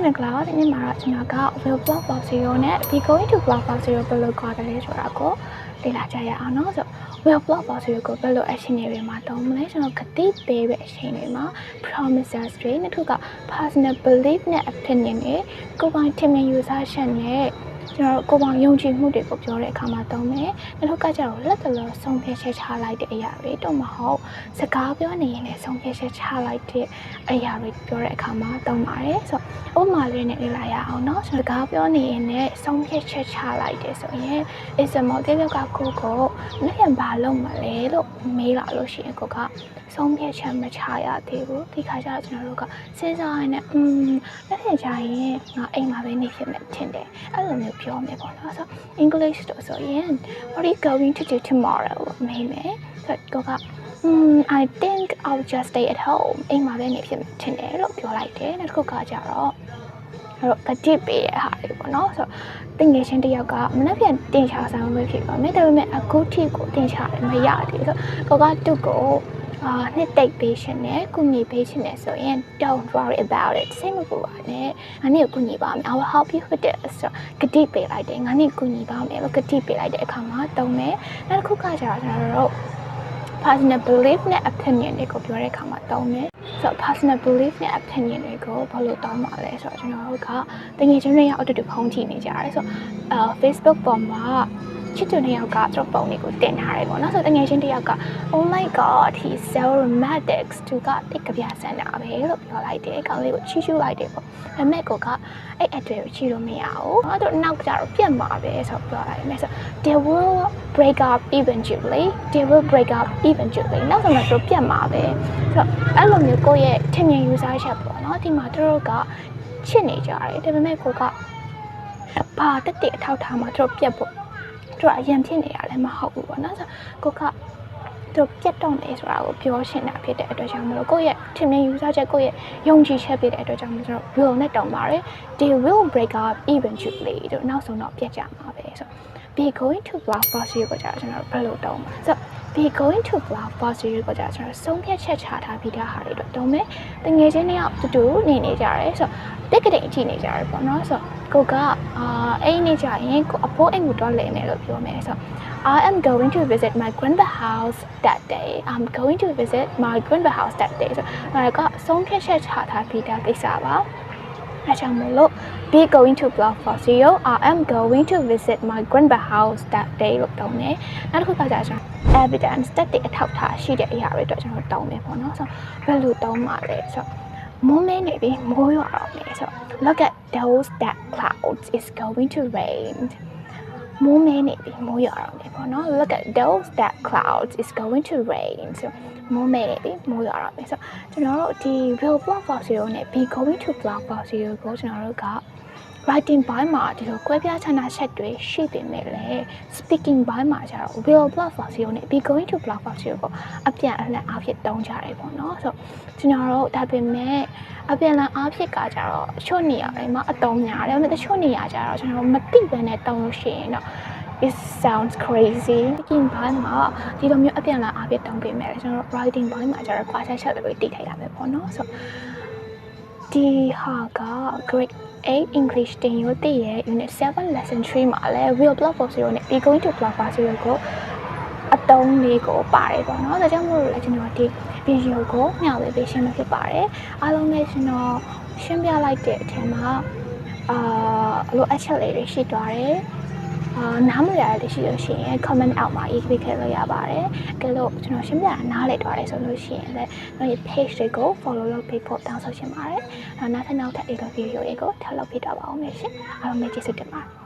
မင်္ဂလာပါဒီနေ့မှာတော့ကျွန်တော်က Will Blog Box 0နဲ့ Be Going to Blog Box 0ဘယ်လိုခေါ်တယ်လဲဆိုတာကိုလေ့လာကြရအောင်နော်ဆို Will Blog Box 0ကိုဘယ်လိုအချိန်တွေမှာတုံးမလဲကျွန်တော်ကတိပေးတဲ့အချိန်တွေမှာ promises တွေနောက်တစ်ခုက personal belief နဲ့ opinion တွေကိုယ်ပိုင်ထင်မြင်ယူဆချက်နဲ့ကျွန်တော်ကိုယ်ပိုင်ယုံကြည်မှုတွေကိုပြောတဲ့အခါမှာတုံးမယ်နောက်တစ်ခါကျတော့လက်တလောဆုံးဖြတ်ချက်ချလိုက်တဲ့အရာတွေတော့မဟုတ်စကားပြောနေရင်လည်းဆုံးဖြတ်ချက်ချလိုက်တဲ့အရာတွေပြောတဲ့အခါမှာတုံးပါတယ်ဆိုဥပမာလေးနဲ့လေ့လာရအောင်เนาะစကားပြောနေရင်လည်းဆုံးဖြတ်ချက်ချလိုက်တယ်ဆိုရင် is a model ကကိုကိုလက်ရဘာလုပ်မလဲလို့မေးလာလို့ရှိရင်ကိုကဆုံးဖြတ်ချက်မချရသေးဘူးဒီခါကျတော့ကျွန်တော်တို့ကစဉ်းစားရင်းနဲ့လက်ထင်ကြရင်ငါအိမ်မှာပဲနေဖြစ်မယ်ထင်တယ်အဲ့လိုမျိုးပြောမယ်ပေါ့နော်ဆို English တော့ဆိုရင် what are you going to do tomorrow မေးမယ်ဆိုတော့ကိုကI think I'll just stay at home အိမ်မှာပဲနေဖြစ်မယ်ထင်တယ်လို့ပြောလိုက်တယ်နောက်တစ်ခုကကြတော့အဲ့တော့ကတိပေးရဟာတွေပေါ့နော်ဆိုတော့တင်ငယ်ချင်းတယောက်ကမနေ့ပြန်တင်ချဆောင်လို့ဖြစ်ပါမယ်ဒါပေမဲ့အခုထိကိုတင်ချတယ်မရသေးဆိုတော့ကိုကတူကိုနှစ်တိတ်ပေးရှင်နဲ့ကုညီပေးရှင်နဲ့ဆိုရင် don't worry about it စိတ်မပူပါနဲ့ငါနေ့ကုညီပါမယ် I will help you with this ဆိုကတိပေးလိုက်တယ်ငါနေ့ကုညီပါမယ်လို့ကတိပေးလိုက်တဲ့အခါမှာတုံးမယ်နောက်တစ်ခုကကြတော့ကျွန်တော်တို့personal belief နဲ့ opinion တွေကိုပြောတဲ့အခါမှာတုံးမယ်ဆိုတော့ personal belief နဲ့ opinion တွေကိုဘယ်လိုတောင်းပါလဲဆိုတော့ကျွန်တော်တို့ကတကယ်ချင်းတွေရောက်အတူတူဖုန်းကြည့်နေကြရတယ်ဆိုတော့Facebook ပေါ်မှာချစ်သူနှစ်ယောက်ကသူတို့ပုံတွေကိုတင်ထားတယ်ပေါ့နော်ဆိုတော့တကယ်ချင်းတစ်ယောက်က oh my god he's so romantic သူကတိတ်ကြပြဆန်တာပဲလို့ပြောလိုက်တယ်ကောင်းလေးကိုချီးကျူးလိုက်တယ်ပေါ့ဒါပေမဲ့ကိုကအဲ့အတွေ့ကိုချီးလို့မရဘူးအဲ့တော့နောက်ကျတော့ပြတ်မှာပဲဆိုတော့ပြောလိုက်မယ်ဆို they will break up eventuallyနောက်ဆုံးတော့ပြတ်မှာပဲဆိုတော့အဲ့လိုမျိုးကိုယ့်ရဲ့ထင်မြင်ယူဆချက်ပေါ့နော်ဒီမှာတို့ကချစ်နေကြတယ်ဒါပေမဲ့ကိုကဘာတက်တဲ့အထောက်ထားမှာတို့ပြတ်ဖို့တို့အရင်ဖြစ်နေရလဲမဟုတ်ဘူးပေါ့နော်ဆိုကိုကတို့ပြတ်တော့မယ်ဆိုတာကိုပြောရှင်းတာဖြစ်တဲ့အတွက်ကြောင့်မလို့ကိုယ့်ရဲ့ထင်မြင်ယူဆချက်ကိုယ့်ရဲ့ယုံကြည်ချက်ဖြစ်တဲ့အတွက်ကြောင့်မလို့ will နဲ့တောင်းပါတယ် they will break up eventually တို့နောက်ဆုံးတော့ပြတ်ကြမှာပဲဆို be going to blog for you ကိုကြာကျွန်တော်ဘယ်လိုတောင်းမှာဆို be going to blog for you ကိုကြာကျွန်တော်ဆုံးဖြတ်ချက်ချထားပြီးသားဟာတွေတော့တုံးမယ်တငယ်ချင်းတွေတူတူနေနေကြတယ်ဆိုတက်ကတိတ်ကြည့်နေကြတယ်ပေါ့နော်ဆိုကိုကအဲ့နေကြရင်ကိုအဖိုးအိမ်ကိုတော့လဲမယ်လို့ပြောမယ်ဆိုI am going to visit my grandpa house that day I'm going to visit my grandpa house that day ဆိုတော့ကဆုံးဖြတ်ချက်ချထားပြီးသားကိစ္စပါအဲ့ကြောင့်မလို့ be going to blog for you I am going to visit my grandpa house that day လို့တောင်းတယ်နောက်တစ်ခုကကြာကျွန်တော် evidence တက်တဲ့အထောက်အထားရှိတဲ့အရာတွေတော့ကျွန်တော်တောင်းမယ်ပေါ့နော်ဆိုဘယ်လိုတောင်းမှာလဲဆိုမိုးမင်းနေပြီမိုးရွာတော့မယ်ဆို look at those dark clouds it's going to rain မိုးမင်းနေပြီမိုးရွာတော့မယ်ပေါ့နော် look at those dark clouds it's going to rain ဆိုမိုးမင်းနေပြီမိုးရွာတော့မယ်ဆိုကျွန်တော်တို့ဒီ real blog for zero နဲ့ be going to blog for zero ကိုကျွန်တော်တို့က writing ဘိုင်းမှာဒီလိုကွဲပြားခြားနားချက်တွေရှိပေမဲ့လည်း speaking ဘိုင်းမှာကျတော့ real blog for zero နဲ့ be going to blog for zero ကိုအပြန်အလှန်အားဖြင့်တုံးကြတယ်ပေါ့နော်ဆိုကျွန်တော်တို့ဒါပေမဲ့အပြန်အလှန်အားဖြင့်ကကြတော့တချို့နေရာတွေမှာအတုံးများတယ်တချို့နေရာကျတော့ကျွန်တော်မသိဘဲနဲ့တုံးလို့ရှိရင်တော့ it sounds crazy speaking ဘိုင်းမှာဒီလိုမျိုးအပြန်အလှန်အားဖြင့်တုံးပေးမယ်ကျွန်တော်တို့ writing ဘိုင်းမှာကျတော့ကွာချက်တွေတိတ်ထိုက်ရမယ်ပေါ့နော်ဆိုဒီဟာက grade 8 English တင်ရိုးတည်ရဲ့ unit 7 lesson 3မှာလည်း real blog for zero နဲ့ be going to blog for zero ကိုအတုံးလေးကိုပါတယ်ပေါ့နော်ဒါကြောင့်မို့လို့လည်းကျွန်တော်ဒီ video ကိုမျှဝေပေးရှင်းမှာဖြစ်ပါတယ်အားလုံးလည်းကျွန်တော်ရှင်းပြလိုက်တဲ့အထက်မှာလိုအပ်ချက်လေးတွေရှိသွားတယ်နားမလည်ရတဲ့ရှိလို့ရှိရင် comment အောက်မှာရေးပေးခဲ့လို့ရပါတယ်။ကဲလို့ကျွန်တော်ရှင်းပြတာနားလည်သွားတယ်ဆိုလို့ရှိရင်လည်းကျွန်တော် page တွေကို follow လုပ်ပေးဖို့တောင်းဆိုချင်ပါတယ်။နောက်ထပ်ဒီလို video တွေကိုထပ်လုပ်ပေးတော့ပါအောင်မယ်ရှင်။အားလုံးပဲကျေးဇူးတင်ပါတယ်။